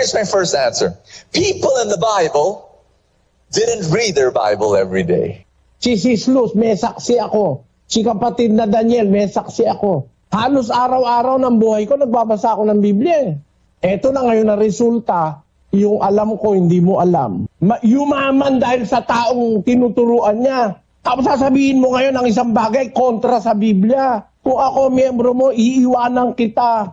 here's my first answer. People in the Bible didn't read their Bible every day. Si Sis Luz, may saksi ako. Si kapatid na Daniel, may saksi ako. Halos araw-araw ng buhay ko, nagbabasa ako ng Biblia. Eto na ngayon na resulta, yung alam ko, hindi mo alam. Yumaman dahil sa taong tinuturuan niya. Tapos sasabihin mo ngayon ang isang bagay kontra sa Biblia. Kung ako miyembro mo, iiwanan kita.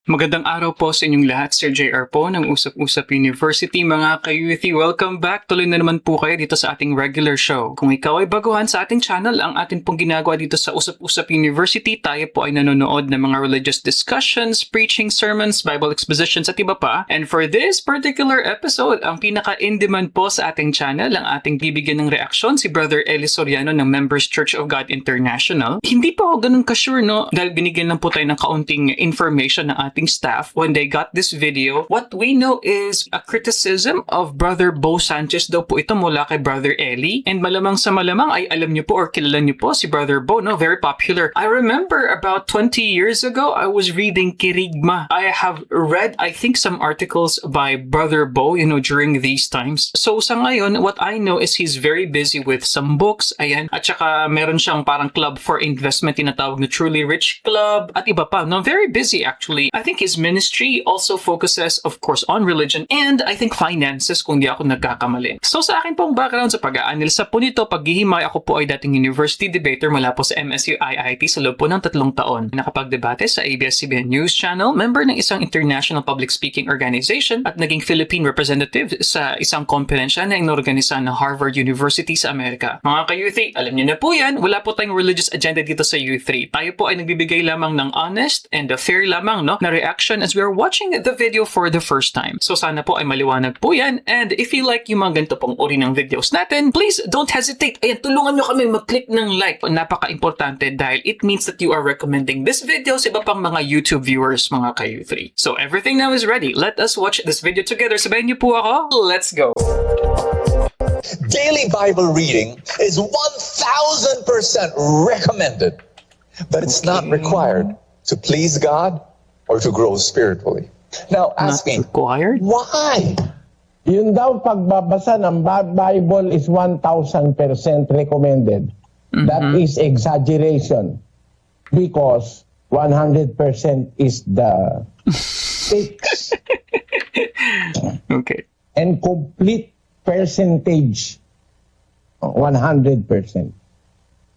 Magandang araw po sa inyong lahat. Sir JR po ng Usap-Usap University. Mga ka-Youthy, welcome back. Tuloy na naman po kayo dito sa ating regular show. Kung ikaw ay baguhan sa ating channel, ang atin pong ginagawa dito sa Usap-Usap University, tayo po ay nanonood ng mga religious discussions, preaching, sermons, Bible expositions at iba pa. And for this particular episode, ang pinaka-in-demand po sa ating channel, ang ating bibigyan ng reaksyon, si Brother Eli Soriano ng Members Church of God International. Hindi pa ako ganun ka-sure, no? Dahil binigyan lang po tayo ng kaunting information ng ating staff when they got this video. What we know is a criticism of Brother Bo Sanchez daw po ito mula kay Brother Eli. And malamang sa malamang ay alam niyo po or kilala niyo po si Brother Bo, no? Very popular. I remember about 20 years ago, I was reading Kirigma. I have read, I think, some articles by Brother Bo, during these times. So sa ngayon, what I know is he's very busy with some books. Ayan. At saka meron siyang parang club for investment, tinatawag na Truly Rich Club at iba pa. No? Very busy actually. I think his ministry also focuses, of course, on religion and I think finances kung di ako nagkakamali. So sa akin pong background sa pag-aanil sa po nito, paghihimay, ako po ay dating university debater mula po sa MSU IIT sa loob po ng 3 taon. Nakapagdebate sa ABS-CBN News Channel, member ng isang international public speaking organization at naging Philippine representative sa isang kompetensya na inorganisa ng Harvard University sa Amerika. Mga ka-Youthy, alam niyo na po yan, wala po tayong religious agenda dito sa U3. Tayo po ay nagbibigay lamang ng honest and fair lamang, no, na reaction as we are watching the video for the first time. So sana po ay maliwanag po yan. And if you like yung mga ganito pong uri ng videos natin, please don't hesitate. Ayan, tulungan nyo kami mag-click ng like. Napaka-importante dahil it means that you are recommending this video sa iba pang mga YouTube viewers, mga ka-U3. So everything now is ready. Let us watch this video together. Sabayan niyo po ako. Let's go! Daily Bible reading is 1,000% recommended, but it's not required to please God or to grow spiritually. Now, ask me, required? Why? Yun daw pagbabasa ng Bible is 1,000% recommended. That is exaggeration because 100% is the stakes. Okay. And complete percentage 100%.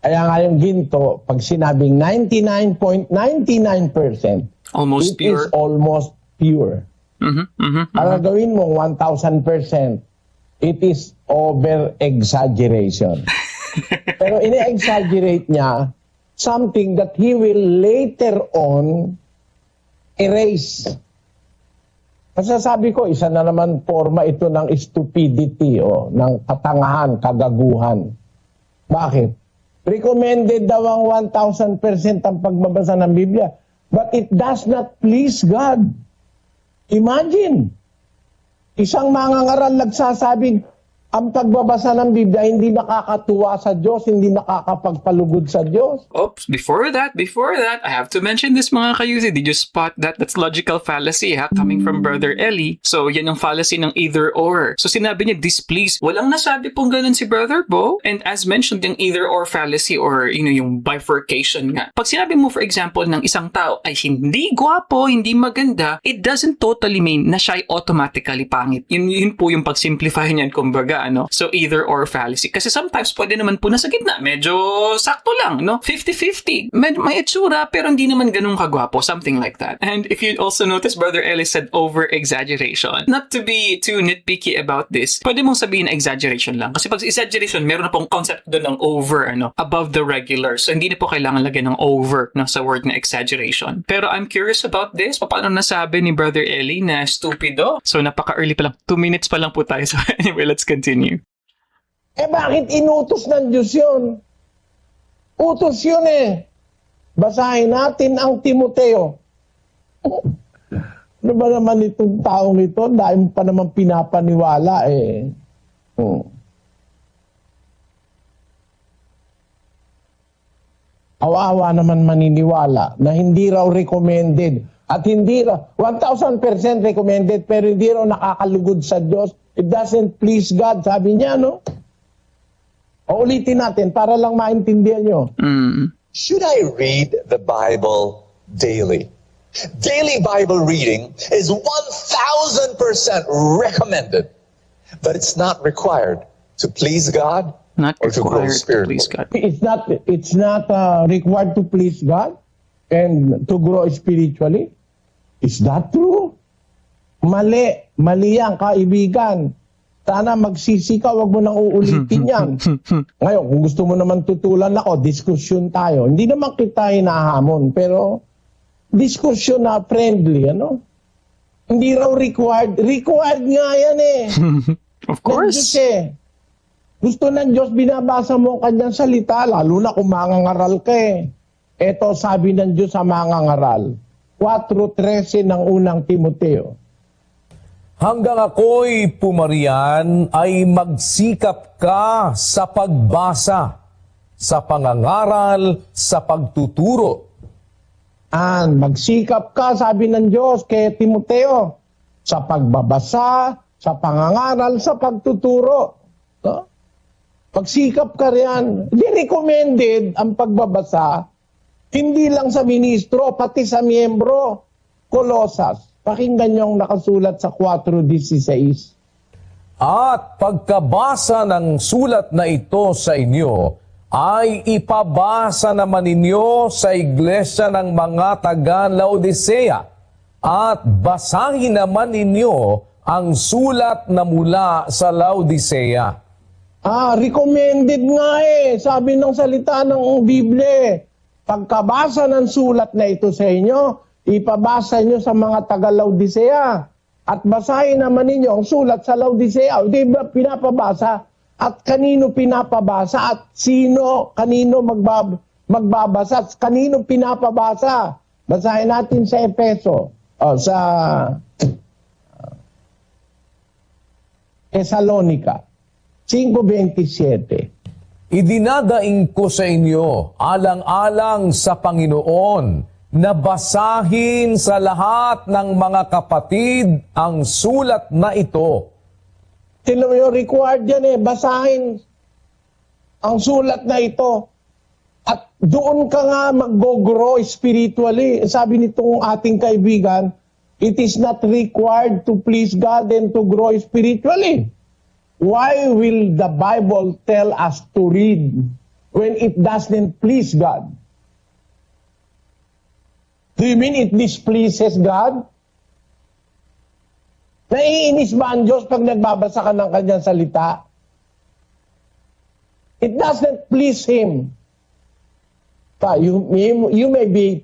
Kaya nga yung ginto, pag sinabing 99.99%, almost it pure. is almost pure. Para gawin mo 1,000%, it is over-exaggeration. Pero ine-exaggerate niya something that he will later on erase. Masasabi ko, isa na naman forma ito ng stupidity o ng katangahan, kagaguhan. Bakit? Recommended daw ang 1,000% ang pagbabasa ng Biblia. But it does not please God. Imagine, isang mangangaral nagsasabing, ang pagbabasa ng Biblia hindi nakakatuwa sa Diyos, hindi nakakapagpalugod sa Diyos. Oops, before that, I have to mention this, mga ka-Youthy. Did you spot that? That's logical fallacy, coming from Brother Eli. So, yan ang fallacy ng either or. So, sinabi niya displeased. Walang nasabi pong ganun si Brother Bo. And as mentioned, yung either or fallacy or, yung bifurcation nga. Pag sinabi mo, for example, ng isang tao ay hindi gwapo, hindi maganda, it doesn't totally mean na siya ay automatically pangit. Yun po yung pag-simplify niyan, kumbaga, So, either or fallacy. Kasi sometimes, pwede naman po nasa gitna. Medyo sakto lang, no? 50-50. May itsura, pero hindi naman ganun kagwapo. Something like that. And if you also notice, Brother Eli said over-exaggeration. Not to be too nitpicky about this, pwede mong sabihin exaggeration lang. Kasi pag exaggeration, meron na pong concept doon ng over, above the regular. So, hindi na po kailangan lagyan ng over, sa word na exaggeration. Pero I'm curious about this. Paano nasabi ni Brother Eli na stupido? So, napaka-early pa lang. 2 minutes pa lang po tayo. So, anyway, let's continue. Eh bakit inutos ng Diyos yun? Utos yun eh. Basahin natin ang Timoteo. Ano ba naman itong taong ito? Dahil pa naman pinapaniwala eh. Awa-awa naman maniniwala na hindi raw recommended At hindi 1,000% recommended, pero hindi raw nakakalugod sa Diyos. It doesn't please God, sabi niya, no? O ulitin natin para lang maintindihan nyo. Should I read the Bible daily? Daily Bible reading is 1,000% recommended, but it's not required to please God Not or to grow required to spiritually. please God. It's not required to please God and to grow spiritually. Is that true? Mali. Mali yan, kaibigan. Sana magsisi ka, wag mo nang uulitin yan. Ngayon, kung gusto mo naman tutulan ako, diskusyon tayo. Hindi naman kita hinahamon, pero diskusyon na friendly, ano? Hindi raw required. Required nga yan eh. Of Ng Diyos course. eh. Gusto ng Diyos, binabasa mo ang kanyang salita, lalo na kung mangangaral ka eh. Ito sabi ng Diyos sa mangangaral. 4:13 ng unang Timoteo. Hanggang ako'y pumarian ay magsikap ka sa pagbasa, sa pangangaral, sa pagtuturo. Magsikap ka, sabi ng Diyos kay Timoteo, sa pagbabasa, sa pangangaral, sa pagtuturo. No? Magsikap ka riyan. Di recommended ang pagbabasa, hindi lang sa ministro, pati sa miyembro. Kolosas. Pakinggan niyong nakasulat sa 4:16. At pagkabasa ng sulat na ito sa inyo, ay ipabasa naman ninyo sa iglesia ng mga taga-Laodicea at basahin naman ninyo ang sulat na mula sa Laodicea. Recommended nga eh. Sabi ng salita ng Biblia. Pagkabasa ng sulat na ito sa inyo, ipabasa nyo sa mga taga-Laodicea. At basahin naman ninyo ang sulat sa Laodicea. Di ba pinapabasa? At kanino pinapabasa? At kanino magbabasa? At kanino pinapabasa? Basahin natin sa Efeso. Sa Thessalonica 5:27. Idinadaing ko sa inyo, alang-alang sa Panginoon, na basahin sa lahat ng mga kapatid ang sulat na ito. Sino yung required yan eh, basahin ang sulat na ito. At doon ka nga mag-grow spiritually. Sabi nitong ating kaibigan, it is not required to please God and to grow spiritually. Why will the Bible tell us to read when it doesn't please God? Do you mean it displeases God? Naiinis ba ang Diyos pag nagbabasa ka ng kanyang salita? It doesn't please Him. You may be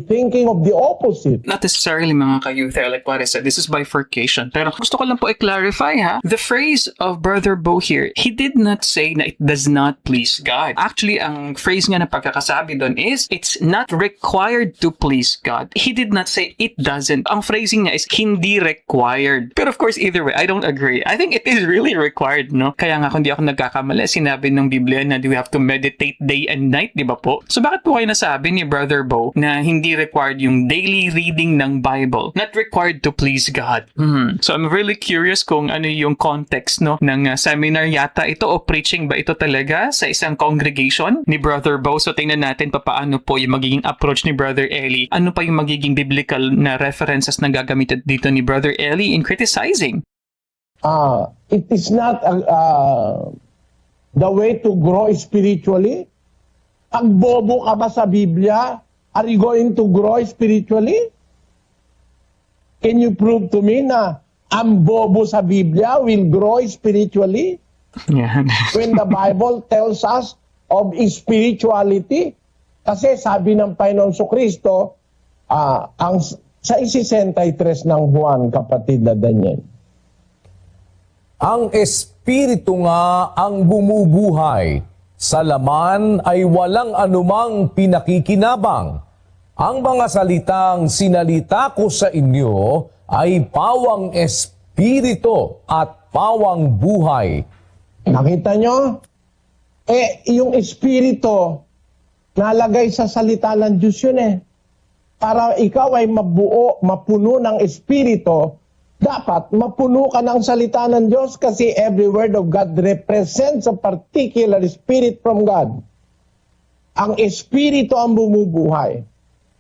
thinking of the opposite. Not necessarily mga ka-youth, like what I said, this is bifurcation. Pero gusto ko lang po i-clarify ha, the phrase of Brother Bo here, he did not say na it does not please God. Actually, ang phrase nga na pagkakasabi doon is, it's not required to please God. He did not say it doesn't. Ang phrasing niya is, hindi required. Pero of course, either way, I don't agree. I think it is really required, no? Kaya nga, kung di ako nagkakamali, sinabi ng Biblia na we have to meditate day and night, di ba po? So bakit po kayo nasabi ni Brother Bo na hindi required yung daily reading ng Bible? Not required to please God. So I'm really curious kung ano yung context no ng seminar yata ito o preaching ba ito talaga sa isang congregation ni Brother Bo. So tingnan natin paano po yung magiging approach ni Brother Eli. Ano pa yung magiging biblical na references na gagamit dito ni Brother Eli in criticizing? It is not the way to grow spiritually. Pag bobo ka ba sa Biblia, are you going to grow spiritually? Can you prove to me na ang bobo sa Biblia will grow spiritually? Yeah. When the Bible tells us of spirituality, kasi sabi ng Panginoon Kristo, ang sa 63 ng Juan, kapatid na Daniel. Ang Espiritu nga ang bumubuhay. Sa laman ay walang anumang pinakikinabang. Ang mga salitang sinalita ko sa inyo ay pawang espiritu at pawang buhay. Nakita nyo? Yung espiritu, nalagay sa salita ng Diyos yun eh. para ikaw ay mabuo, mapuno ng Espiritu, dapat mapuno ka ng salita ng Diyos kasi every word of God represents a particular spirit from God. Ang Espiritu ang bumubuhay.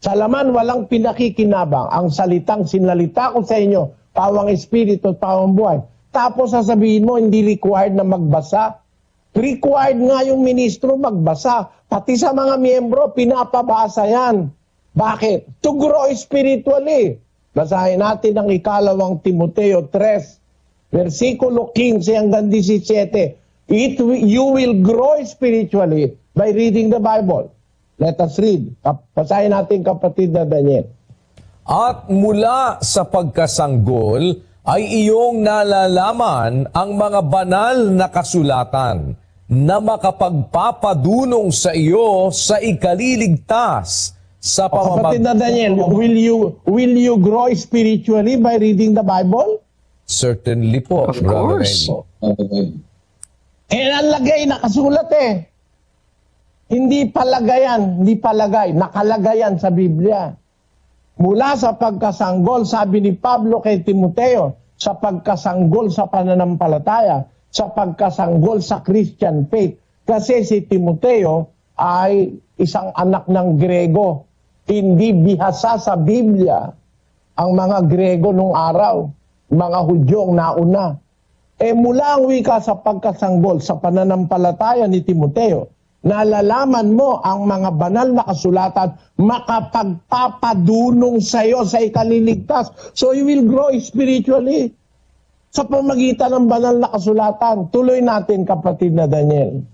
Sa laman, walang pinakikinabang. Ang salitang sinalita ko sa inyo, pawang Espiritu at pawang buhay. Tapos sasabihin mo, hindi required na magbasa. Required nga yung ministro magbasa. Pati sa mga miyembro, pinapabasa yan. Bakit? To grow spiritually. Basahin natin ang ikalawang Timoteo 3, versikulo 15 hanggang 17. You will grow spiritually by reading the Bible. Let us read. Basahin natin, kapatid na Daniel. At mula sa pagkasanggol ay iyong nalalaman ang mga banal na kasulatan na makapagpapadunong sa iyo sa ikaliligtas sa Kapatid na Daniel, will you grow spiritually by reading the Bible? Certainly po, Of Brother course. Eddie. Ang lagay, nakasulat eh. Hindi palagay, nakalagayan sa Biblia. Mula sa pagkasanggol, sabi ni Pablo kay Timoteo, sa pagkasanggol sa pananampalataya, sa pagkasanggol sa Christian faith. Kasi si Timoteo ay isang anak ng Grego. Hindi bihasa sa Biblia ang mga Grego nung araw, mga Hudyong nauna. Mula ang wika sa pagkasanggol sa pananampalataya ni Timoteo, nalalaman mo ang mga banal na kasulatan makapagpapadunong sa iyo sa ikaliligtas. So you will grow spiritually sa pamagitan ng banal na kasulatan. Tuloy natin, kapatid na Daniel.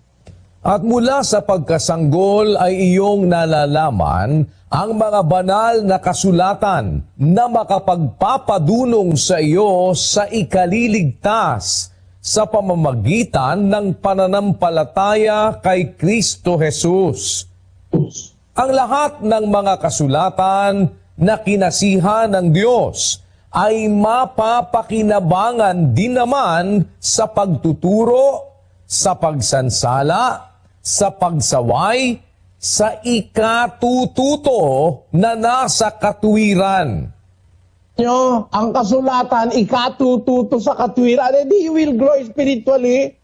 At mula sa pagkasanggol ay iyong nalalaman ang mga banal na kasulatan na makapagpapadunong sa iyo sa ikaliligtas sa pamamagitan ng pananampalataya kay Kristo Jesus. Ang lahat ng mga kasulatan na kinasihan ng Diyos ay mapapakinabangan din naman sa pagtuturo, sa pagsansala, sa pagsaway, sa ikatututo na nasa katuwiran. Ang kasulatan, ikatututo sa katwiran, you will grow spiritually.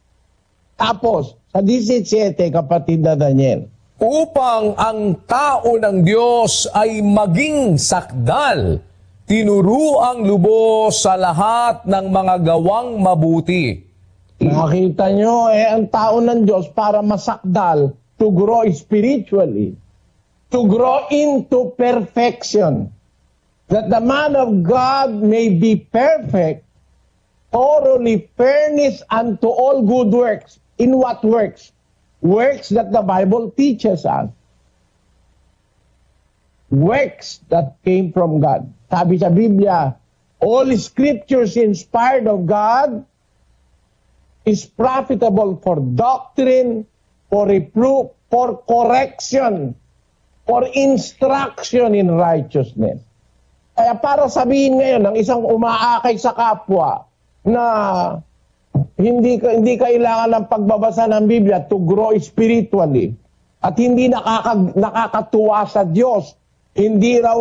Tapos, sa 17, kapatid na Daniel, Upang ang tao ng Diyos ay maging sakdal, tinuruang lubos sa lahat ng mga gawang mabuti. nakita nyo, ang tao ng Diyos para masakdal, to grow spiritually, to grow into perfection, that the man of God may be perfect, thoroughly furnished unto all good works. In what works? Works that the Bible teaches us. Works that came from God. Sabi sa Biblia, all scriptures inspired of God is profitable for doctrine, for reproof, for correction, for instruction in righteousness. Kaya para sabihin ngayon ng isang umaakay sa kapwa na hindi kailangan ng pagbabasa ng Biblia to grow spiritually at hindi nakakatuwa sa Diyos, hindi raw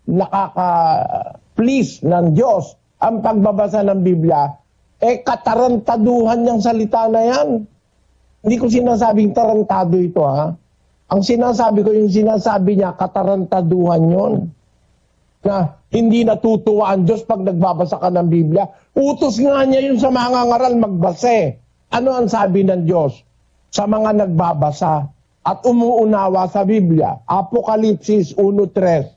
nakaka-please ng Diyos ang pagbabasa ng Biblia, katarantaduhan niyang salita na yan. Hindi ko sinasabing tarantado ito, ha? Ang sinasabi ko, yung sinasabi niya, katarantaduhan yon. Na hindi natutuwa ang Diyos pag nagbabasa ka ng Biblia. Utos nga niya yun sa mga ngaral magbasa. Ano ang sabi ng Diyos sa mga nagbabasa at umuunawa sa Biblia? Apokalipsis 1:3.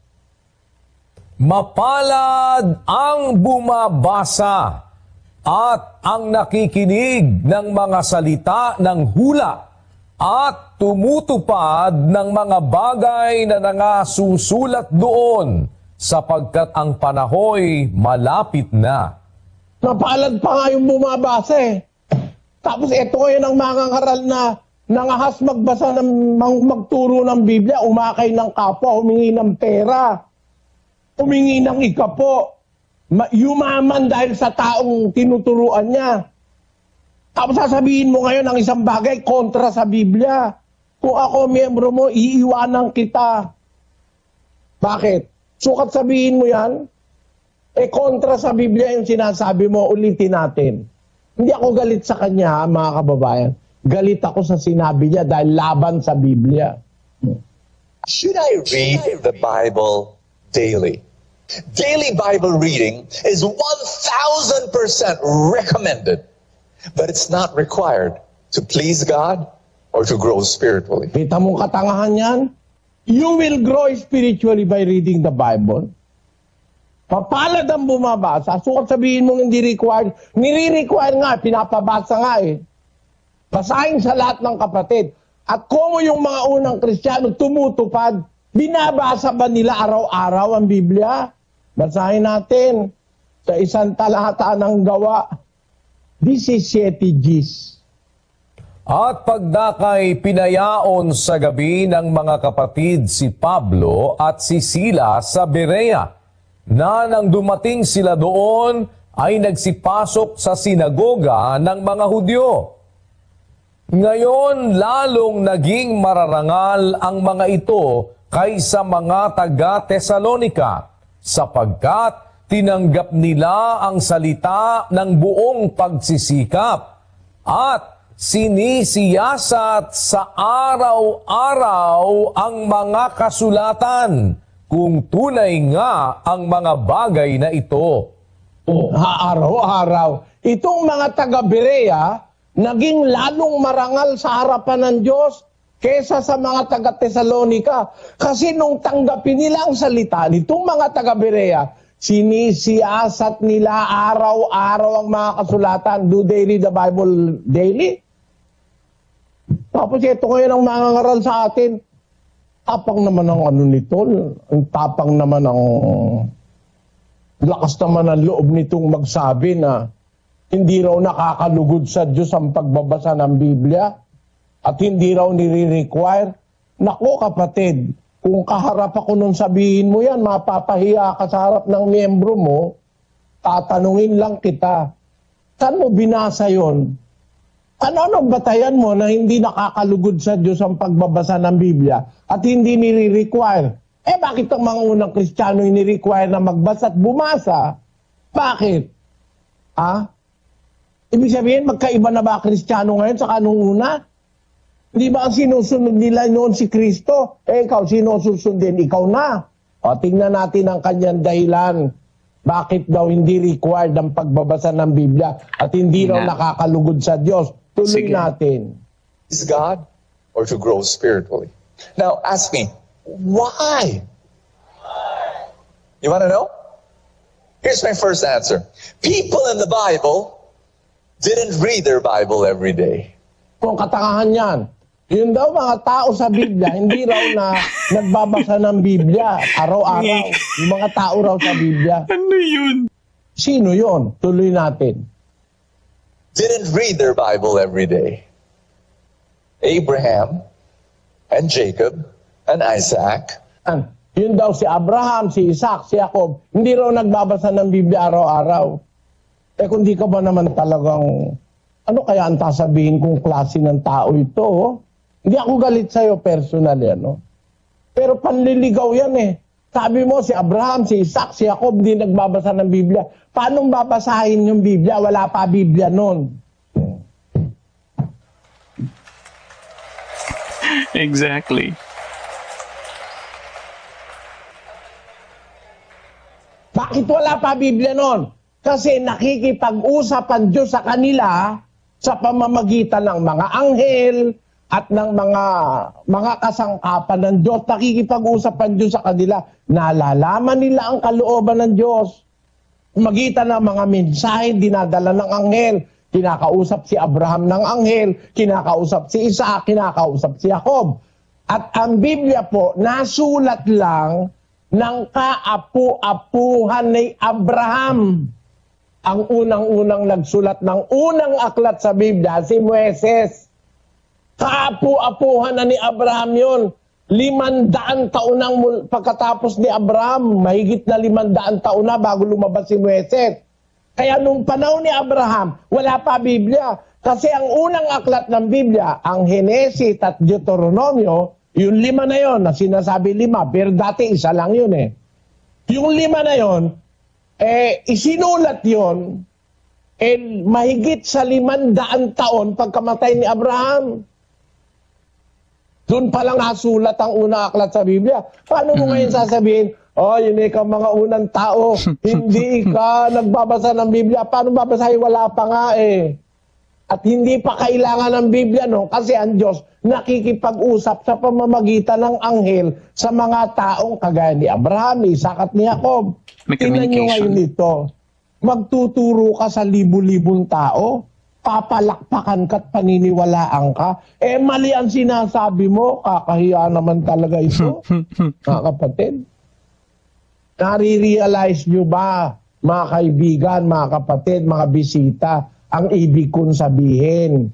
Mapalad ang bumabasa at ang nakikinig ng mga salita ng hula at tumutupad ng mga bagay na nangasusulat doon, sapagkat ang panahoy malapit na. Napalad pa nga yung bumabasa eh. Tapos ito ngayon ang mga ngaral na nangahas magbasa magturo ng Biblia, umakay ng kapwa, humingi ng pera, humingi ng ikapo, yumaman dahil sa taong tinuturuan niya. Tapos sasabihin mo ngayon ang isang bagay kontra sa Biblia. Kung ako miyembro mo, iiwanan kita. Bakit? Sukat sabihin mo yan? Kontra sa Biblia yung sinasabi mo, ulitin natin. Hindi ako galit sa kanya, mga kababayan. Galit ako sa sinabi niya dahil laban sa Biblia. Should I read the Bible daily? Daily Bible reading is 1,000% recommended, but it's not required to please God or to grow spiritually. Kita mong katangahan yan? You will grow spiritually by reading the Bible. Papalad ang bumabasa. Sukat sabihin mong hindi required. Nire-require nga, pinapabasa nga eh. Basahin sa lahat ng kapatid. At kung yung mga unang Kristiyano tumutupad, binabasa ba nila araw-araw ang Biblia? Basahin natin sa isang talata ng Gawa, 17 Gs. At pagdakay pinayaon sa gabi ng mga kapatid si Pablo at si Sila sa Berea, na nang dumating sila doon ay nagsipasok sa sinagoga ng mga Hudyo. Ngayon lalong naging mararangal ang mga ito kaysa mga taga-Tesalonika, sapagkat tinanggap nila ang salita ng buong pagsisikap at sinisiyasat sa araw-araw ang mga kasulatan kung tunay nga ang mga bagay na ito. Araw-araw. Itong mga taga-Berea, naging lalong marangal sa harapan ng Diyos kesa sa mga taga-Tesalonika. Kasi nung tanggapin nila ang salita, nitong mga taga-Berea, sinisiyasat nila araw-araw ang mga kasulatan. Do they read the Bible daily? Tapos ito ngayon ang mangangaral sa atin. Tapang naman ang ano nito. Ang tapang naman ang lakas naman ang loob nitong magsabi na hindi raw nakakalugod sa Diyos ang pagbabasa ng Biblia at hindi raw nire-require. Nako kapatid, kung kaharap ako nung sabihin mo yan, mapapahiya ka sa harap ng miyembro mo, tatanungin lang kita, saan mo binasa yon? Ano batayan mo na hindi nakakalugod sa Diyos ang pagbabasa ng Biblia at hindi nire-require? Bakit ang mga unang Kristiyano ini-require na magbasa at bumasa? Bakit? Ibig sabihin, magkaiba na ba Kristiyano ngayon sa kanong una? Hindi ba ang sinusunod nila noon si Kristo? Ikaw, sino susundin? Ikaw na. Tingnan natin ang kanyang dahilan. Bakit daw hindi required ang pagbabasa ng Biblia at hindi raw nakakalugod sa Diyos? Tuloy natin. Is God or to grow spiritually? Now, ask me, why? You want to know? Here's my first answer. People in the Bible didn't read their Bible every day. Kung katangahan yan, yun daw mga tao sa Biblia, hindi raw na nagbabasa ng Biblia araw-araw. Yung mga tao raw sa Biblia. Ano yun? Sino yun? Tuloy natin. Didn't read their Bible every day. Abraham and Jacob and Isaac. Yun daw si Abraham, si Isaac, si Jacob, hindi raw nagbabasa ng Biblia araw-araw. Kung di ka ba naman talagang, ano kaya ang sasabihin kung klase ng tao ito? Hindi ako galit sa'yo personally, ano? Pero panliligaw yan eh. Sabi mo, si Abraham, si Isaac, si Jacob, hindi nagbabasa ng Biblia. Paano babasahin yung Biblia? Wala pa Biblia noon. Exactly. Bakit wala pa Biblia noon? Kasi nakikipag-usap ang Diyos sa kanila sa pamamagitan ng mga anghel at ng mga kasangkapan ng Diyos. Nakikipag-usap ang Diyos sa kanila. Nalalaman nila ang kalooban ng Diyos. Magitan ng mga mensahe, dinadala ng anghel. Kinakausap si Abraham ng anghel, kinakausap si Isaac, kinakausap si Jacob. At ang Biblia po, nasulat lang ng kaapu-apuhan ni Abraham. Ang unang-unang nagsulat ng unang aklat sa Biblia, si Moises. Kaapu-apuhan na ni Abraham yon. 500 taon nang pagkatapos ni Abraham, mahigit na 500 taon na bago lumabas si Moises. Kaya nung panahon ni Abraham, wala pa Biblia. Kasi ang unang aklat ng Biblia, ang Henesis at Deuteronomio, Yung 5 na yon, na sinasabi 5, pero dati isa lang yun eh. Yung 5 na yon, isinulat yon, mahigit sa 500 taon pagkamatay ni Abraham. Doon pa lang nasulat ang unang aklat sa Biblia. Paano mo ngayon sasabihin, yun ikaw mga unang tao, hindi ka nagbabasa ng Biblia. Paano babasahin? Wala pa nga eh. At hindi pa kailangan ng Biblia, no? Kasi ang Diyos nakikipag-usap sa pamamagitan ng anghel sa mga taong kagaya ni Abraham, ni Isaac at ni Jacob. May Tingnan nyo ngayon ito. Magtuturo ka sa libu-libong tao, papalakpakan ka at paniniwalaan ka. Mali ang sinasabi mo, kakahiya naman talaga ito. Mga kapatid. Nare-realize nyo ba, mga kaibigan, mga kapatid, mga bisita, ang ibig kong sabihin?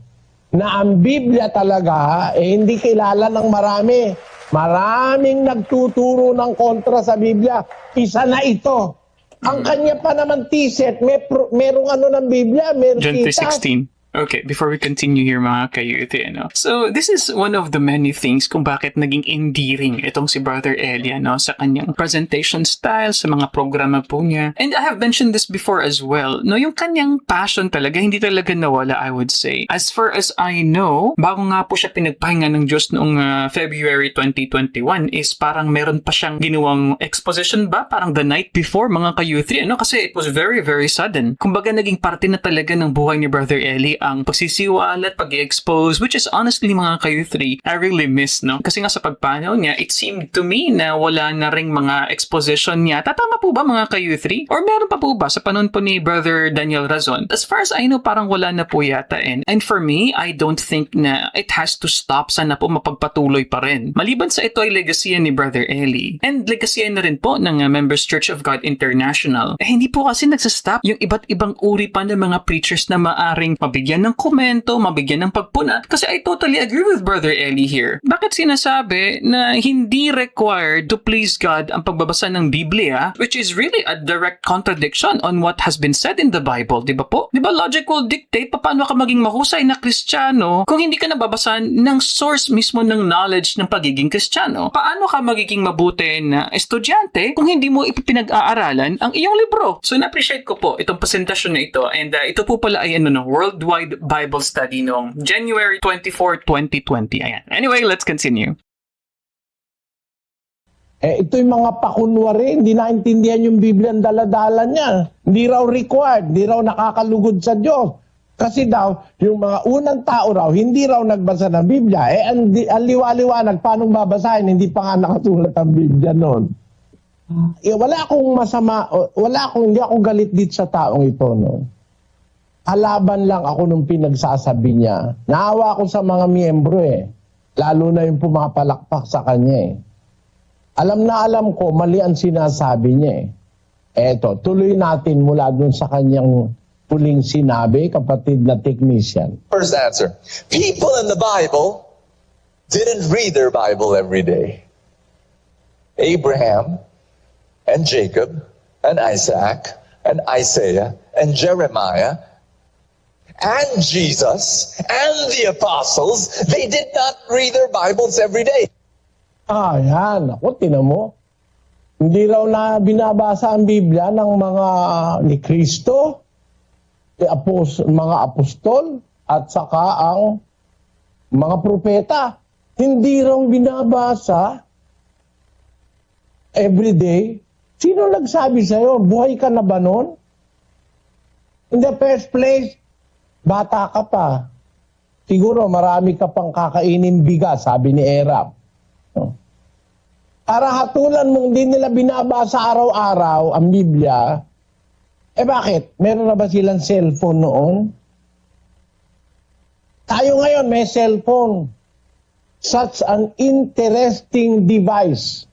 Na ang Biblia talaga, hindi kilala ng marami. Maraming nagtuturo ng kontra sa Biblia. Isa na ito. Ang kanya pa naman t-shirt, merong ano ng Biblia, merong John kita. 3:16. Okay, before we continue here mga kayuti, So, this is one of the many things kung bakit naging endearing itong si Brother Eli, sa kanyang presentation style, sa mga programa po niya. And I have mentioned this before as well, yung kanyang passion talaga, hindi talaga nawala, I would say. As far as I know, bago nga po siya pinagpahinga ng Diyos noong February 2021, is parang meron pa siyang ginawang exposition ba? Parang the night before, mga kayuti, Kasi it was very, very sudden. Kumbaga, naging parte na talaga ng buhay ni Brother Eli ang pagsisiwal at pag-expose, which is honestly mga kayo 3, I really miss, Kasi nga sa pagpanaw niya, it seemed to me na wala na ring mga exposition niya. Tatama po ba mga kayo 3? Or meron pa po ba sa panahon po ni Brother Daniel Razon? As far as I know, parang wala na po yata. And for me, I don't think na it has to stop. Sana po mapagpatuloy pa rin. Maliban sa ito ay legacy ni Brother Eli. And legacy na rin po ng Members Church of God International. Hindi po kasi nagsastop yung iba't ibang uri pa ng mga preachers na maaring mabigyan ng komento, mabigyan ng pagpuna. Kasi I totally agree with Brother Eli here. Bakit sinasabi na hindi required to please God ang pagbabasa ng Biblia, which is really a direct contradiction on what has been said in the Bible, di ba po? Di ba logic will dictate paano ka maging mahusay na Kristiyano kung hindi ka nababasa ng source mismo ng knowledge ng pagiging Kristiyano? Paano ka magiging mabuti na estudyante kung hindi mo ipinag-aaralan ang iyong libro? So na-appreciate ko po itong presentasyon na ito, and ito po pala ay worldwide Bible study noong January 24, 2020. Ayan. Anyway, let's continue. Ito yung mga pakunwari, hindi naintindihan yung Biblia ang daladala niya. Hindi raw required, hindi raw nakakalugod sa Diyos. Kasi daw, yung mga unang tao raw, hindi raw nagbasa ng Biblia. Ang liwa-liwanag, paano babasahin? Hindi pa nga nakasulat ang Biblia noon. Wala akong masama, hindi ako galit dito sa taong ito, Alaban lang ako nung pinagsasabi niya. Naawa ako sa mga miyembro lalo na yung pumapalakpak sa kanya Alam na alam ko, mali ang sinasabi niya Eto, tuloy natin mula dun sa kanyang huling sinabi, kapatid na technician. First answer. People in the Bible didn't read their Bible every day. Abraham and Jacob and Isaac and Isaiah and Jeremiah and Jesus and the apostles, they did not read their Bibles every day. Yan. Ako, tinan mo. Hindi raw na binabasa ang Biblia ng mga ni Kristo, mga apostol, at saka ang mga propeta. Hindi raw binabasa every day. Sino nagsabi sa'yo? Buhay ka na ba nun? In the first place, bata ka pa. Siguro marami ka pang kakainin bigas, sabi ni Erap. Para hatulan mong hindi nila binabasa araw-araw ang Biblia, bakit? Meron na ba silang cellphone noon? Tayo ngayon may cellphone. Such an interesting device.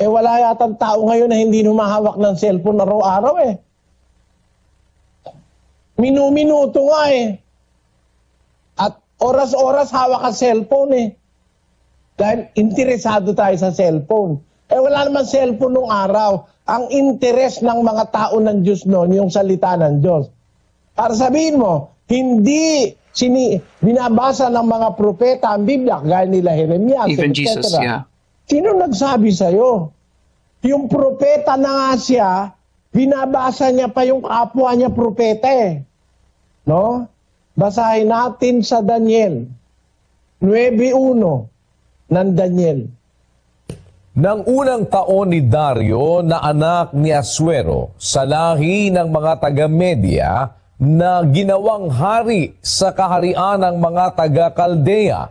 Wala yatang tao ngayon na hindi humahawak ng cellphone araw-araw Minu-minuto nga At oras-oras hawak ang cellphone Dahil interesado tayo sa cellphone. Wala naman cellphone nung araw. Ang interes ng mga tao ng Diyos noon, yung salita ng Diyos. Para sabihin mo, Hindi binabasa ng mga propeta ang Biblia, gaya nila Jeremias, Even etc. Jesus, yeah. Sino nagsabi sa'yo? Yung propeta na nga siya, binabasa niya pa yung kapwa niya propeta eh. No? Basahin natin sa Daniel 9:1 ng Daniel. Nang unang taon ni Dario na anak ni Asuero sa lahi ng mga taga-Media na ginawang hari sa kaharian ng mga taga-Kaldea.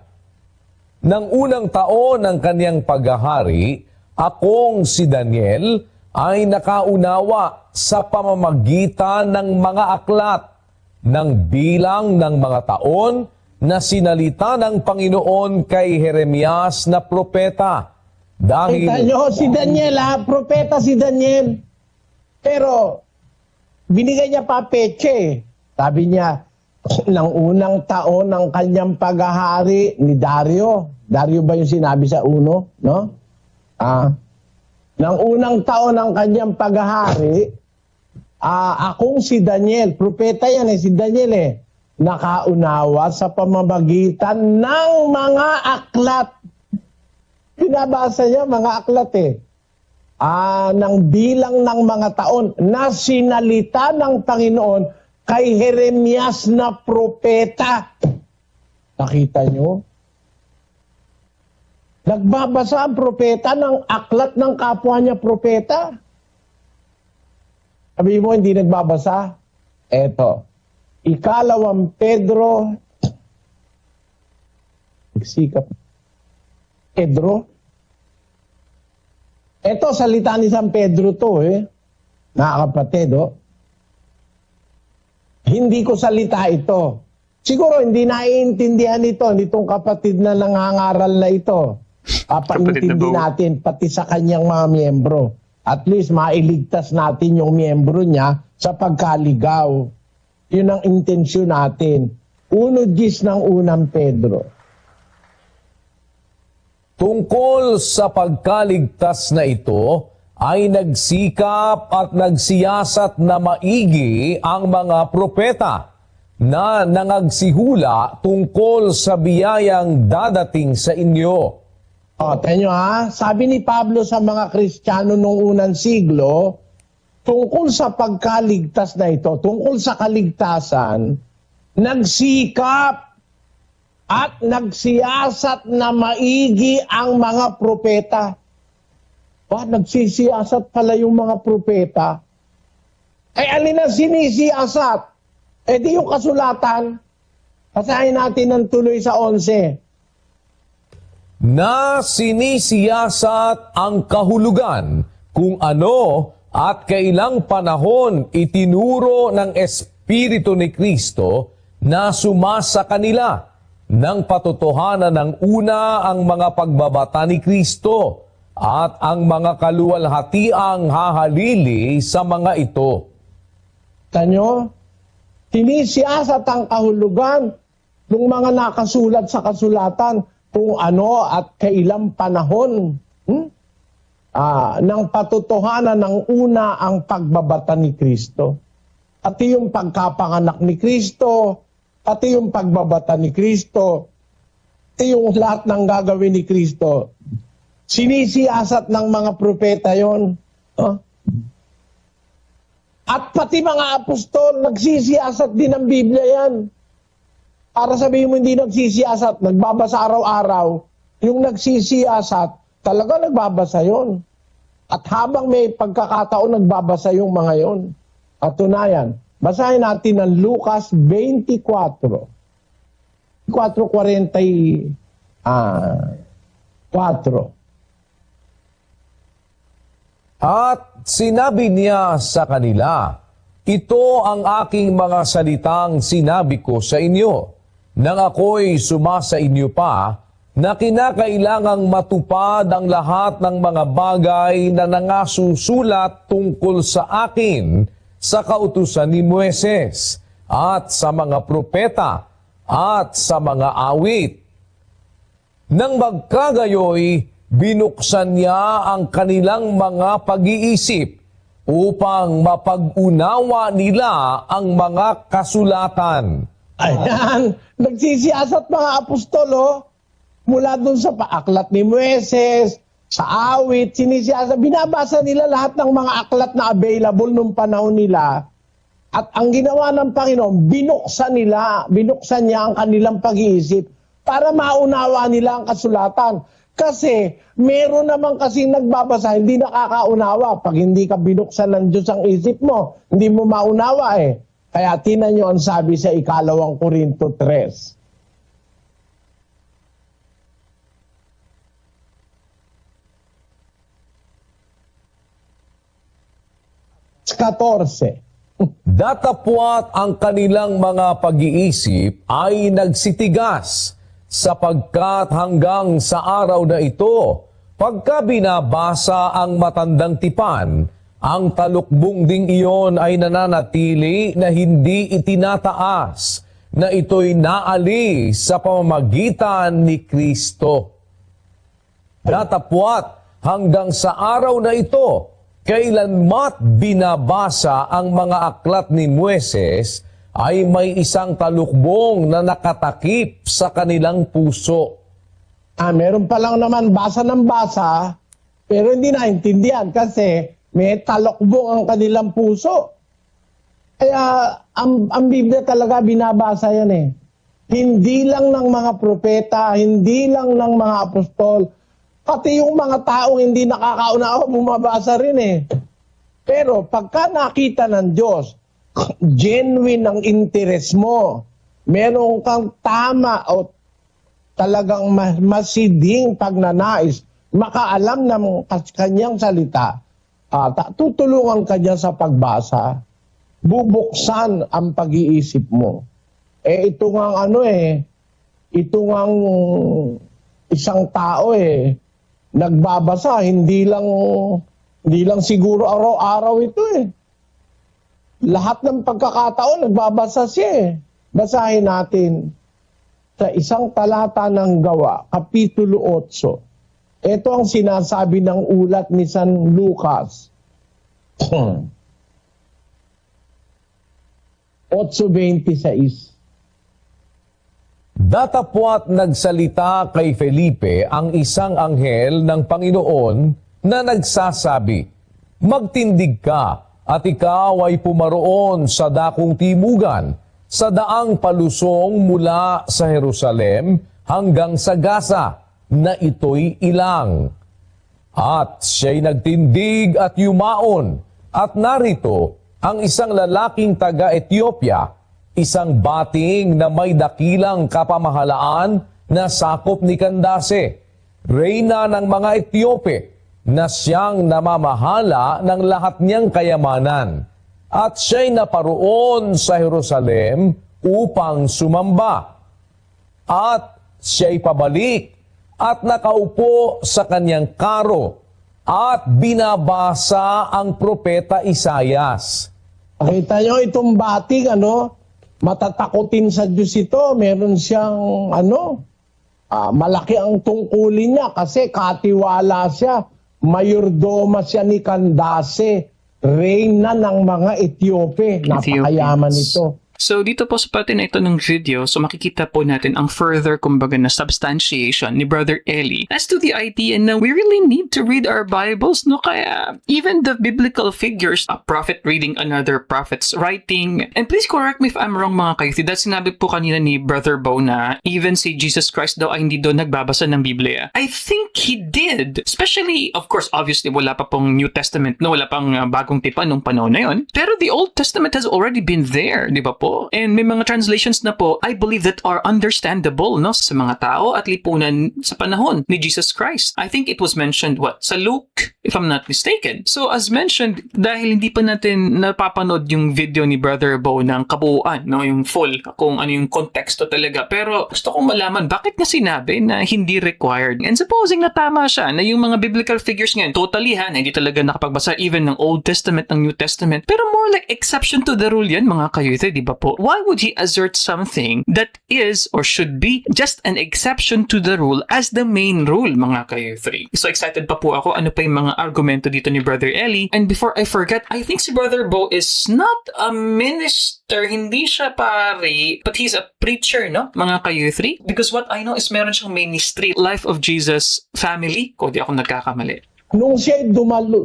Nang unang taon ng kanyang paghahari, akong si Daniel ay nakaunawa sa pamamagitan ng mga aklat ng bilang ng mga taon na sinalita ng Panginoon kay Jeremias na propeta. Kita nyo, si Daniel propeta si Daniel. Pero, binigay niya pa peche. Sabi niya, ng unang taon ng kanyang paghahari ni Dario. Dario ba yung sinabi sa uno? No? Ng unang taon ng kanyang paghahari, akong si Daniel, propeta yan si Daniel nakaunawa sa pamamagitan ng mga aklat. Pinabasa niya mga aklat ng bilang ng mga taon na sinalita ng Panginoon kay Jeremias na propeta. Nakita nyo? Nagbabasa ang propeta ng aklat ng kapwa niya propeta. Sabi mo, hindi nagbabasa? Eto. Ikalawang Pedro. Nagsikap. Pedro. Ito, salita ni San Pedro to mga kapatid. Hindi ko salita ito. Siguro hindi naiintindihan ito, nitong kapatid na nangangaral na ito. Papaintindi natin pati sa kanyang mga miyembro. At least mailigtas natin yung miyembro niya sa pagkaligaw. Yun ang intensyon natin. 1:10 ng unang Pedro. Tungkol sa pagkaligtas na ito, ay nagsikap at nagsiyasat na maigi ang mga propeta na nangagsihula tungkol sa biyayang dadating sa inyo. Tayo sabi ni Pablo sa mga Kristiyano noong unang siglo, tungkol sa pagkaligtas na ito, tungkol sa kaligtasan, nagsikap at nagsiyasat na maigi ang mga propeta. Nagsisiyasat pala yung mga propeta. Alin ang sinisiyasat? Di yung kasulatan. Basahin natin ng tuloy sa 11. Na sinisiyasat ang kahulugan kung ano at kailang panahon itinuro ng Espiritu ni Kristo na sumasa kanila ng patotohanan ng una ang mga pagbabata ni Kristo at ang mga kaluwalhatiang hahalili sa mga ito. Tanyo, sinisiyasat ang kahulugan ng mga nakasulat sa kasulatan kung ano at kailang panahon ng patotohanan ng una ang pagbabata ni Kristo. At yung pagkapanganak ni Kristo, pati yung pagbabata ni Kristo, pati yung lahat ng gagawin ni Kristo, sinisiyasat ng mga propeta yon. At pati mga apostol, nagsisiyasat din ng Biblia yan. Para sabihin mo hindi nagsisiyasat, nagbabasa araw-araw, yung nagsisiyasat, talaga nagbabasa yon. At habang may pagkakataon, nagbabasa yung mga yon. Katunayan, basahin natin ang Lucas 24. 4:44. At sinabi niya sa kanila, ito ang aking mga salitang sinabi ko sa inyo, nang ako'y sumasa inyo pa, na kinakailangang matupad ang lahat ng mga bagay na nangasusulat tungkol sa akin sa kautusan ni Moises at sa mga propeta at sa mga awit. Nang magkagayoy, binuksan niya ang kanilang mga pag-iisip upang mapag-unawa nila ang mga kasulatan. Ayan, nagsisiyasat mga apostolo mula dun sa paaklat ni Moises, sa awit, sinisiyasat. Binabasa nila lahat ng mga aklat na available nung panahon nila. At ang ginawa ng Panginoon, binuksan niya ang kanilang pag-iisip para maunawa nila ang kasulatan. Kasi meron naman kasi nagbabasa, hindi nakakaunawa. Pag hindi ka binuksan ng Diyos ang isip mo, hindi mo maunawa eh. Kaya tinan nyo ang sabi sa 2 Korinto 3. 14. Datapwat ang kanilang mga pag-iisip ay nagsitigas sapagkat hanggang sa araw na ito, pagka binabasa ang matandang tipan, ang talukbong ding iyon ay nananatili na hindi itinataas, na ito'y naalis sa pamamagitan ni Kristo. Datapwat hanggang sa araw na ito, kailanmat binabasa ang mga aklat ni Moises, ay may isang talukbong na nakatakip sa kanilang puso. Meron pa lang naman basa ng basa, pero hindi naintindihan kasi may talukbong ang kanilang puso. Kaya ang Biblia talaga binabasa yan eh. Hindi lang ng mga propeta, hindi lang ng mga apostol, pati yung mga taong hindi nakakaunawa, bumabasa rin eh. Pero pagka nakita ng Diyos, genuine ang interest mo, meron kang tama o talagang masiding pagnanais, makaalam ng kanyang salita, tutulungan ka niya sa pagbasa, bubuksan ang pag-iisip mo. Ito nga ito nga isang tao nagbabasa, hindi lang siguro araw-araw ito Lahat ng pagkakataon, nagbabasa siya Basahin natin sa isang talata ng Gawa, Kapitulo 8. Ito ang sinasabi ng ulat ni San Lucas. 8:26. Datapwat nagsalita kay Felipe ang isang anghel ng Panginoon na nagsasabi, "Magtindig ka at ikaw ay pumaroon sa dakong timugan, sa daang palusong mula sa Jerusalem hanggang sa Gaza, na ito'y ilang." At siya'y nagtindig at yumaon, at narito ang isang lalaking taga-Ethiopia, isang bating na may dakilang kapamahalaan na sakop ni Candace, reyna ng mga Etiope, na siyang namamahala ng lahat niyang kayamanan. At siya'y naparoon sa Jerusalem upang sumamba. At siya'y pabalik at nakaupo sa kanyang karo at binabasa ang propeta Isaias. Nakita nyo itong bating, matatakotin sa Diyos ito. Meron siyang, malaki ang tungkulin niya kasi katiwala siya. Mayordoma siya ni Candace, reyna ng mga Etiope. Napakayaman ito. So dito po sa parte na ito ng video, so makikita po natin ang further kumbaga na substantiation ni Brother Eli as to the idea na we really need to read our Bibles, no? Kaya even the biblical figures, a prophet reading another prophet's writing, and please correct me if I'm wrong mga kayuti, dahil sinabi po kanina ni Brother Bo na even si Jesus Christ daw ay hindi daw nagbabasa ng Biblia. I think he did, especially, of course, obviously wala pa pong New Testament, no? Wala pang bagong tipan nung panahon na yon. Pero the Old Testament has already been there, di ba po? And may mga translations na po, I believe that are understandable, no, sa mga tao at lipunan sa panahon ni Jesus Christ. I think it was mentioned, sa Luke, if I'm not mistaken. So as mentioned, dahil hindi pa natin napapanood yung video ni Brother Bo ng kabuuan, no, yung full, kung ano yung konteksto talaga. Pero gusto kong malaman, bakit niya sinabi na hindi required? And supposing na tama siya, na yung mga biblical figures ngayon, totally na hindi talaga nakapagbasa even ng Old Testament, ng New Testament. Pero more like exception to the rule yan, mga kayute, di ba po? Why would he assert something that is or should be just an exception to the rule as the main rule, mga kayo 3? So excited pa po ako ano pa yung mga mga argumento dito ni Brother Eli. And before I forget, I think si Brother Bo is not a minister, hindi siya pari, but he's a preacher, no? Mga ka-youth3. Because what I know is meron siyang ministry, Life of Jesus Family, kung di ako nagkakamali. Nung siya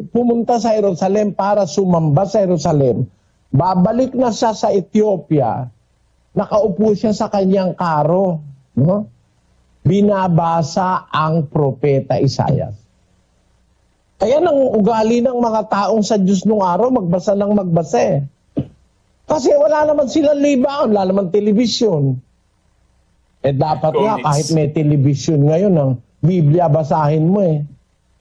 pumunta sa Jerusalem para sumamba sa Jerusalem, babalik na siya sa Ethiopia, nakaupo siya sa kanyang karo, no? Binabasa ang propeta Isaias. Kaya ang ugali ng mga taong sa Diyos nung araw, magbasa ng magbasa eh. Kasi wala naman silang libangan, wala naman telebisyon. Eh dapat nga kahit may telebisyon ngayon, ang Biblia basahin mo eh.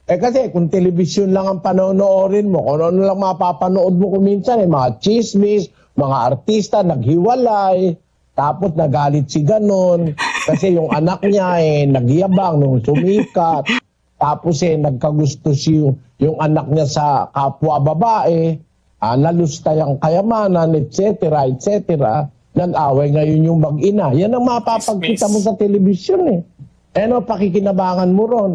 Eh kasi kung telebisyon lang ang panonoorin mo, kung ano lang mapapanood mo kuminsan, eh, mga chismis, mga artista naghiwalay, tapos nagalit si ganon, kasi yung anak niya eh nagyabang nung sumikat, tapos eh nagkagusto yung anak niya sa kapwa babae, nalustay ang kayamanan, etc., etc., nag-away ngayon yung mag-ina. Yan ang mapapagkita mo sa telebisyon eh. Ano pakikinabangan mo ron?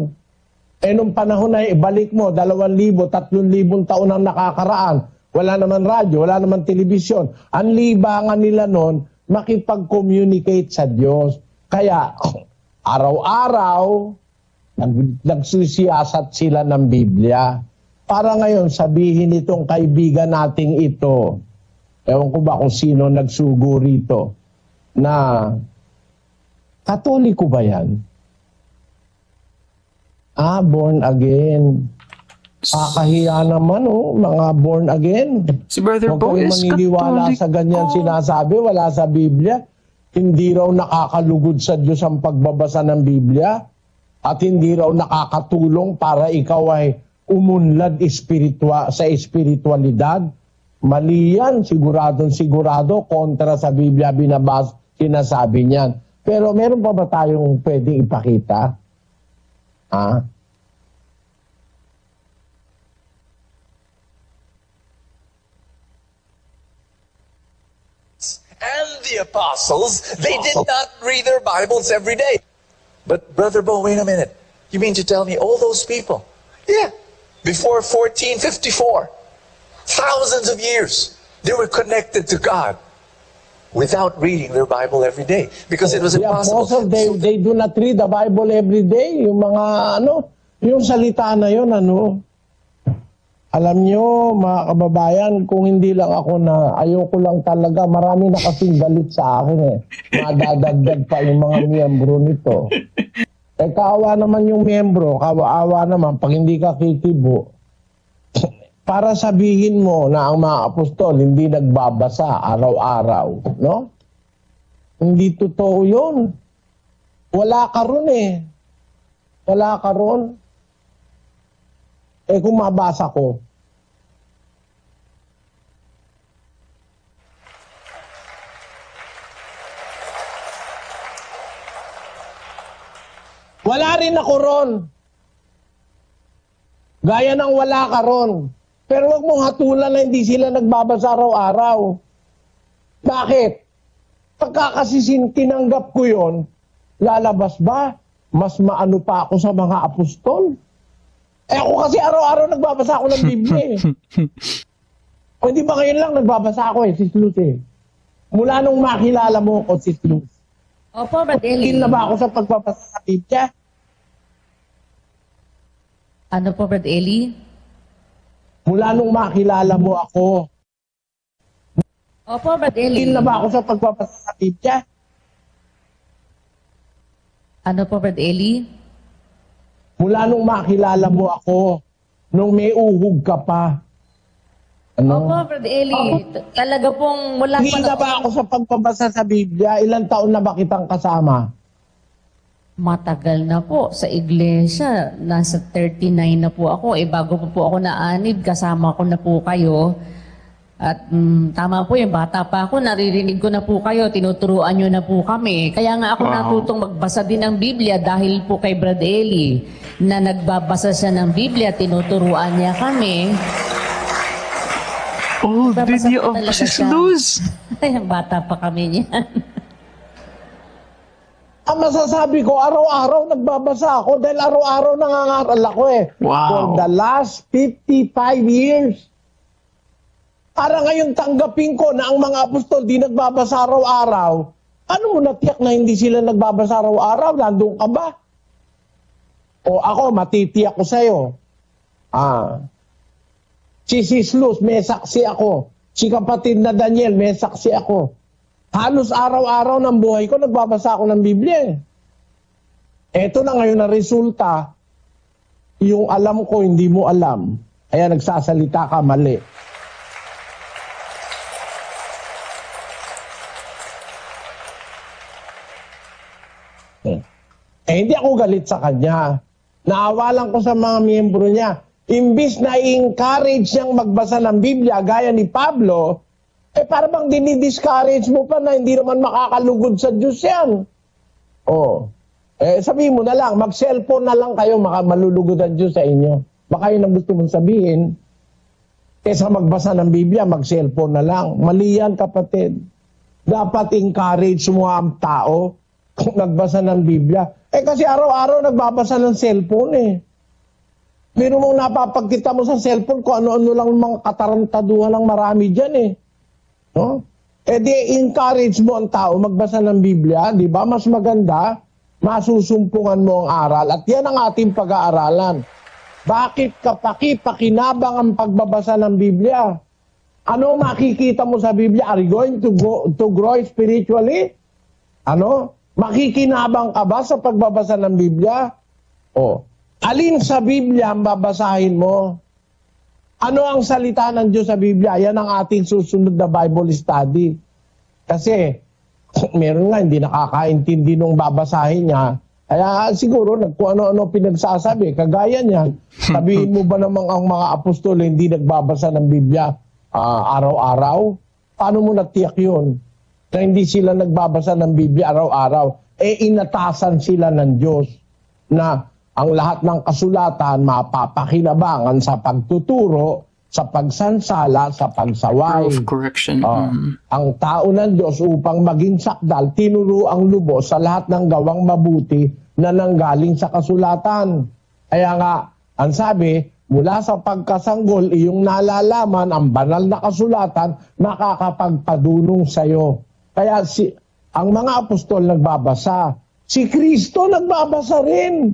Eh nung panahon na ibalik mo, 2,000, 3,000 taon ang nakakaraan. Wala naman radyo, wala naman telebisyon. Ang libangan nila noon, makipag-communicate sa Diyos. Kaya, araw-araw, nagsusiyasat sila ng Biblia. Para ngayon, sabihin itong kaibigan nating ito, ewan ko ba kung sino nagsugo rito, na Katoliko ba yan? Born again. Kahiya naman, mga born again. Si Brother Huwag Bo kayong is maniniwala Catholic. sa ganyan sinasabi, wala sa Biblia. Hindi raw nakakalugod sa Diyos ang pagbabasa ng Biblia at hindi raw nakakatulong para ikaw ay umunlad sa espiritualidad. Mali yan, sigurado, kontra sa Biblia sinasabi niyan. Pero meron pa ba tayong pwedeng ipakita? And the apostles, they did not read their Bibles every day. But Brother Bo, wait a minute. You mean to tell me all those people? Yeah. Before 1454, thousands of years, they were connected to God without reading their Bible every day because it was The impossible. apostles, they do not read the Bible every day. Yung mga yung salita na yun, alam nyo, mga kababayan, kung hindi lang ako ayoko lang talaga, marami na kasing galit sa akin eh. Madadagdag pa yung mga miyembro nito. Eh, kaawa naman yung miyembro, kaawa naman pag hindi ka kikibo. Para sabihin mo na ang mga apostol hindi nagbabasa araw-araw, no? Hindi totoo yun. Wala ka ron eh. Wala ka ron. Eh kung mabasa ko, wala rin ako ron. Gaya ng wala ka ron. Pero wag mong hatulan na hindi sila nagbabasa araw-araw. Bakit? Pagka kasi tinanggap ko yon, lalabas ba? Mas maano pa ako sa mga apostol? Eh ako kasi araw-araw nagbabasa ako ng Biblia eh. O hindi ba ngayon lang nagbabasa ako Sis Luz eh. Mula nung makilala mo ako, Sis Luz. Opo, Brad Eli. Tigil na ba ako sa pagbabasa sa Biblia? Ano po, Brad Eli? Mula nung makilala mo ako, Opo, Brad Eli. tigil na ba ako sa pagbabasa sa Biblia? Ano po, Brad Eli? Mula nung makilala mo ako, nung may uhog ka pa. Opo, Brad Eli. Talaga pong wala Tigil na ba ako sa pagbabasa sa Biblia? Ilang taon na ba kitang kasama? Matagal na po sa iglesia. Nasa 39 na po ako. Bago po ako naanib, kasama ko na po kayo. At tama po yung bata pa ako, naririnig ko na po kayo, tinuturuan nyo na po kami. Kaya nga ako natutong magbasa din ng Biblia dahil po kay Brad Eli na nagbabasa siya ng Biblia, tinuturuan niya kami. Oh, Nagbabasa video po of talaga Sis siya. Luz. Ay, bata pa kami niyan. Ang masasabi ko, araw-araw nagbabasa ako dahil araw-araw nangangaral ako eh. Wow. For the last 55 years. Para ngayon tanggapin ko na ang mga apostol di nagbabasa araw-araw. Ano mo natiyak na hindi sila nagbabasa araw-araw? Nandun ka ba? O ako, matitiyak ko sa'yo. Si Sis Luz, may saksi ako. Si kapatid na Daniel, may saksi ako. Halos araw-araw ng buhay ko, nagbabasa ako ng Biblia eh. Eto na ngayon na resulta, yung alam ko, hindi mo alam. Kaya nagsasalita ka mali. Hindi ako galit sa kanya. Naawa lang ko sa mga miyembro niya. Imbis na i-encourage niyang magbasa ng Biblia gaya ni Pablo, para bang dinidiscourage mo pa na hindi naman makakalugod sa Diyos yan. Sabihin mo na lang, mag-cellphone na lang kayo, malulugod ang Diyos sa inyo. Baka yun ang gusto mong sabihin. Kesa magbasa ng Biblia, mag-cellphone na lang. Mali yan, kapatid. Dapat encourage mo ang tao kung nagbasa ng Biblia. Kasi araw-araw nagbabasa ng cellphone eh. Meron mong napapagkita mo sa cellphone kung ano-ano lang mga katarantaduhan ng marami dyan eh. No? Di encourage mo ang tao magbasa ng Biblia, di ba? Mas maganda, masusumpungan mo ang aral. At yan ang ating pag-aaralan. Bakit kapaki-pakinabang ang pagbabasa ng Biblia? Ano makikita mo sa Biblia? Are you going to grow spiritually? Ano? Makikinabang ka ba sa pagbabasa ng Biblia? Alin sa Biblia ang babasahin mo? Ano ang salita ng Diyos sa Biblia? Yan ang ating susunod na Bible study. Kasi, meron nga hindi nakakaintindi nung babasahin niya. Kaya siguro, kung ano-ano pinagsasabi, kagaya niyan, sabihin mo ba namang ang mga apostol hindi nagbabasa ng Biblia araw-araw? Paano mo natiyak yun? Na hindi sila nagbabasa ng Biblia araw-araw. Inatasan sila ng Diyos na ang lahat ng kasulatan mapapakinabangan sa pagtuturo, sa pagsansala, sa pagsaway. Of correction. Ang tao ng Diyos upang maging sakdal, tinuro ang lubos sa lahat ng gawang mabuti na nanggaling sa kasulatan. Kaya nga, ang sabi, mula sa pagkasanggol, iyong nalalaman ang banal na kasulatan, nakakapagpadunong sa iyo. Kaya ang mga apostol nagbabasa. Si Kristo nagbabasa rin.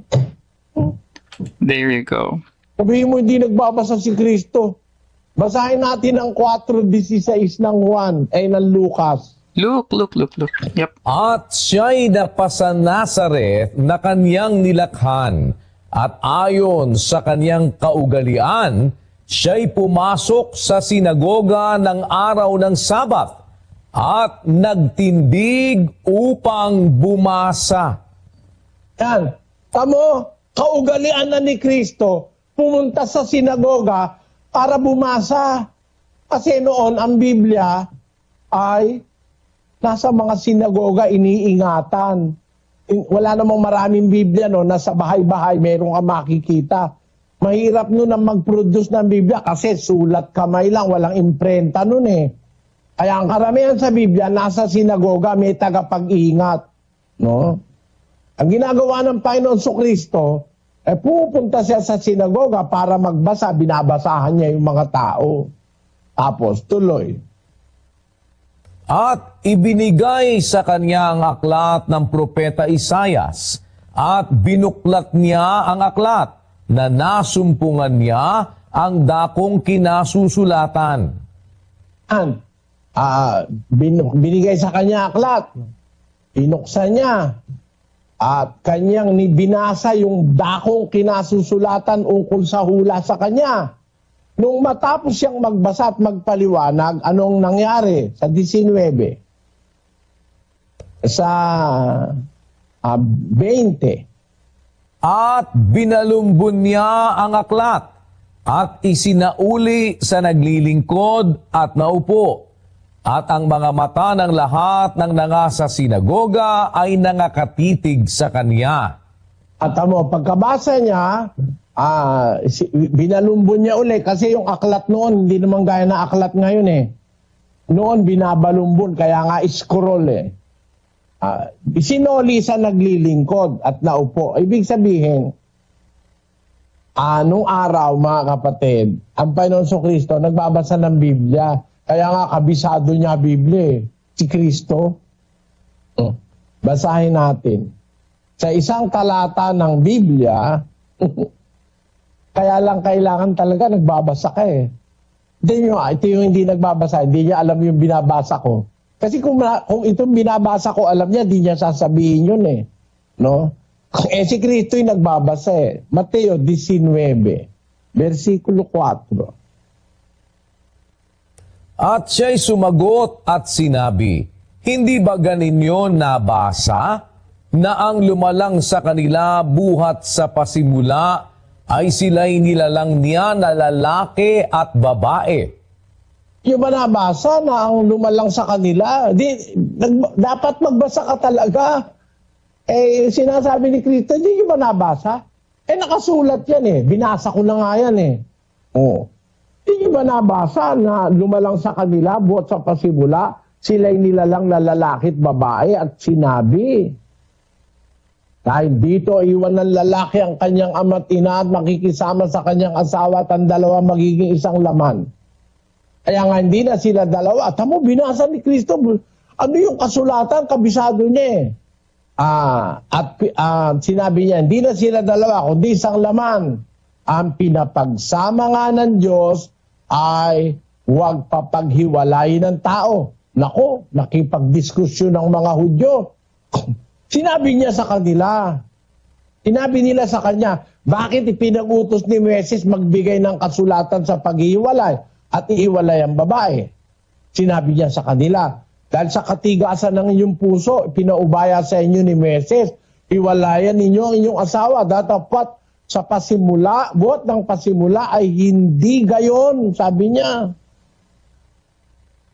There you go. Sabihin mo hindi nagbabasa si Kristo. Basahin natin ang 4:16 ng Juan, ng Lucas. Look. Yep. At siya'y napasa Nazaret na kanyang nilakhan, at ayon sa kanyang kaugalian, siya'y pumasok sa sinagoga ng araw ng Sabat at nagtindig upang bumasa. Yan. Tamo, kaugalian na ni Kristo, pumunta sa sinagoga para bumasa. Kasi noon ang Biblia ay nasa mga sinagoga iniingatan. Wala namang maraming Biblia, no? Nasa bahay-bahay meron ka makikita. Mahirap nun ang mag-produce ng Biblia kasi sulat kamay lang, walang imprenta nun eh. Kaya ang karamihan sa Biblia, nasa sinagoga, may tagapag-ingat. No? Ang ginagawa ng Panginoon Kristo, pupunta siya sa sinagoga para magbasa, binabasahan niya yung mga tao. Tapos, tuloy. At ibinigay sa kanya ang aklat ng propeta Isaias, at binuklat niya ang aklat na nasumpungan niya ang dakong kinasusulatan. Binigay sa kanya aklat. Binuksan niya. At kanyang binasa yung dakong kinasusulatan ukol sa hula sa kanya. Nung matapos siyang magbasa at magpaliwanag, anong nangyari sa 19? Sa 20. At binalumbon niya ang aklat at isinauli sa naglilingkod at naupo. At ang mga mata ng lahat ng nangasa sinagoga ay nangakatitig sa kanya. At pagkabasa niya, binalumbon niya uli kasi yung aklat noon, hindi naman gaya na aklat ngayon eh. Noon binabalumbon, kaya nga scroll eh. Sinoli sa naglilingkod at naupo. Ibig sabihin, nung araw, mga kapatid, ang Panginoon Kristo nagbabasa ng Biblia. Kaya nga, kabisado niya Biblia, si Kristo. Basahin natin. Sa isang talata ng Biblia, kaya lang kailangan talaga nagbabasa ka eh. Ito yung hindi nagbabasa, hindi niya alam yung binabasa ko. Kasi kung itong binabasa ko, alam niya, di niya sasabihin yun eh. No? Si Kristo yung nagbabasa eh. Mateo 19, versikulo 4. At siya'y sumagot at sinabi, hindi ba ganinyo nabasa na ang lumalang sa kanila buhat sa pasimula ay sila'y nilalang niya na lalaki at babae? Yung ba nabasa na ang lumalang sa kanila? Dapat magbasa ka talaga. Sinasabi ni Kristo, hindi yung ba nabasa? Nakasulat yan eh. Binasa ko na nga yan eh. Hindi ba nabasa na lumalang sa kanila, buhat sa pasimula, sila'y nilalang na lalaki at babae at sinabi, dahil dito iwan ng lalaki ang kanyang ama't ina at makikisama sa kanyang asawa at ang dalawa magiging isang laman. Kaya nga hindi na sila dalawa. Tamo, binasa ni Kristo. Ano yung kasulatan? Kabisado niya eh. Sinabi niya, hindi na sila dalawa, kundi isang laman. Ang pinapagsama nga ng Diyos ay huwag papaghiwalay ng tao. Nako, nakipagdiskusyon ng mga Hudyo. Sinabi niya sa kanila, sinabi nila sa kanya, bakit ipinag-utos ni Moises magbigay ng kasulatan sa paghihiwalay at iiwalay ang babae? Sinabi niya sa kanila, dahil sa katigasan ng inyong puso, pinaubaya sa inyo ni Moises, iwalayan ninyo ang inyong asawa, datapat sa pasimula, buhat ng pasimula ay hindi gayon, sabi niya.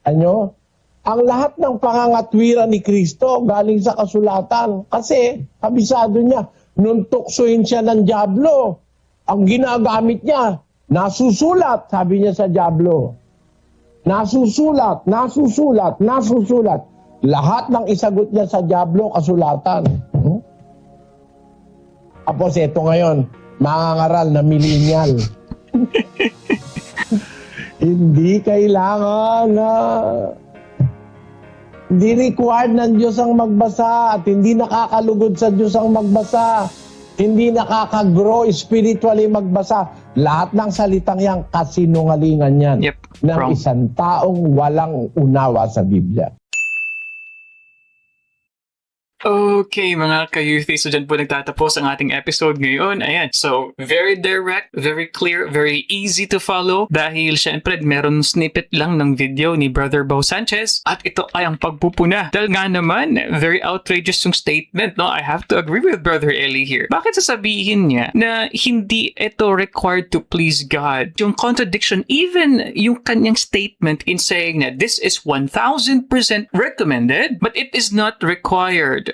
Ano? Ang lahat ng pangangatwiran ni Kristo galing sa kasulatan. Kasi, kabisado niya, nung tuksuin siya ng dyablo, ang ginagamit niya, nasusulat, sabi niya sa dyablo. Nasusulat, nasusulat, nasusulat. Lahat ng isagot niya sa dyablo, kasulatan. Tapos ito ngayon, mangangaral na millennial. Hindi kailangan na... Hindi required ng Diyos ang magbasa at hindi nakakalugod sa Diyos ang magbasa. Hindi nakaka-grow spiritually magbasa. Lahat ng salitang yan, kasinungalingan yan. Yep, ng wrong. isang taong walang unawa sa Biblia. Okay, mga ka-youthy, so dyan po nagtatapos ang ating episode ngayon. Ayan, so very direct, very clear, very easy to follow dahil syempre meron snippet lang ng video ni Brother Bo Sanchez at ito ay ang pagpupuna. Dahil nga naman, very outrageous yung statement, no? I have to agree with Brother Eli here. Bakit sasabihin niya na hindi ito required to please God? Yung contradiction, even yung kanyang statement in saying that this is 1,000% recommended, but it is not required.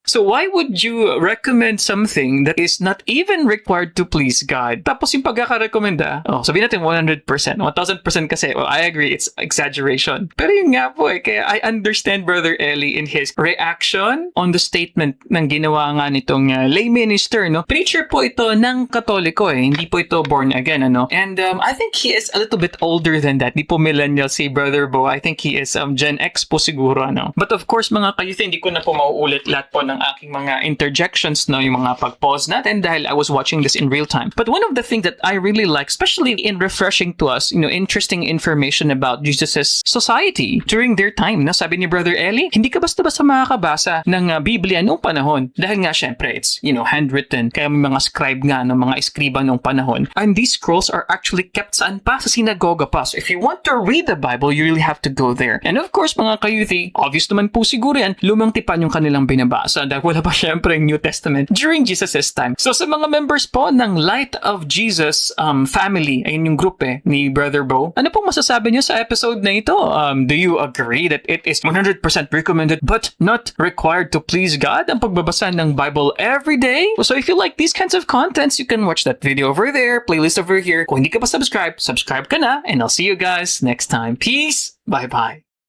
So why would you recommend something that is not even required to please God? Tapos yung pagkakarekomenda, sabihin natin 100%, 1,000% kasi, I agree, it's exaggeration. Pero yun nga po kaya I understand Brother Eli in his reaction on the statement ng ginawa nga nitong lay minister, no? Preacher po ito ng Katoliko hindi po ito born again, ano? And I think he is a little bit older than that. Di po millennial si Brother Bo. I think he is Gen X po siguro, ano? But of course, mga kayuth, hindi ko na po mauulit lahat po ng aking mga interjections, no, yung mga pag-pause natin dahil I was watching this in real time. But one of the things that I really like, especially in refreshing to us, interesting information about Jesus' society during their time, no? Sabi ni Brother Eli, hindi ka basta-basta makakabasa ng Biblia noong panahon dahil nga syempre it's, handwritten, kaya may mga scribe nga, no, mga eskriba noong panahon. And these scrolls are actually kept saan pa? Sa sinagoga pa. So if you want to read the Bible, you really have to go there. And of course, mga kayuthi, obvious naman po siguro yan, lumang tipan yung kanilang binabasa dahil wala pa syempre New Testament during Jesus' time. So sa mga members po ng Light of Jesus family, ayun yung group ni Brother Bo, ano pong masasabi niyo sa episode na ito? Do you agree that it is 100% recommended but not required to please God ang pagbabasa ng Bible every day? So if you like these kinds of contents, you can watch that video over there, playlist over here. Kung hindi ka pa subscribe ka na, and I'll see you guys next time. Peace! Bye-bye!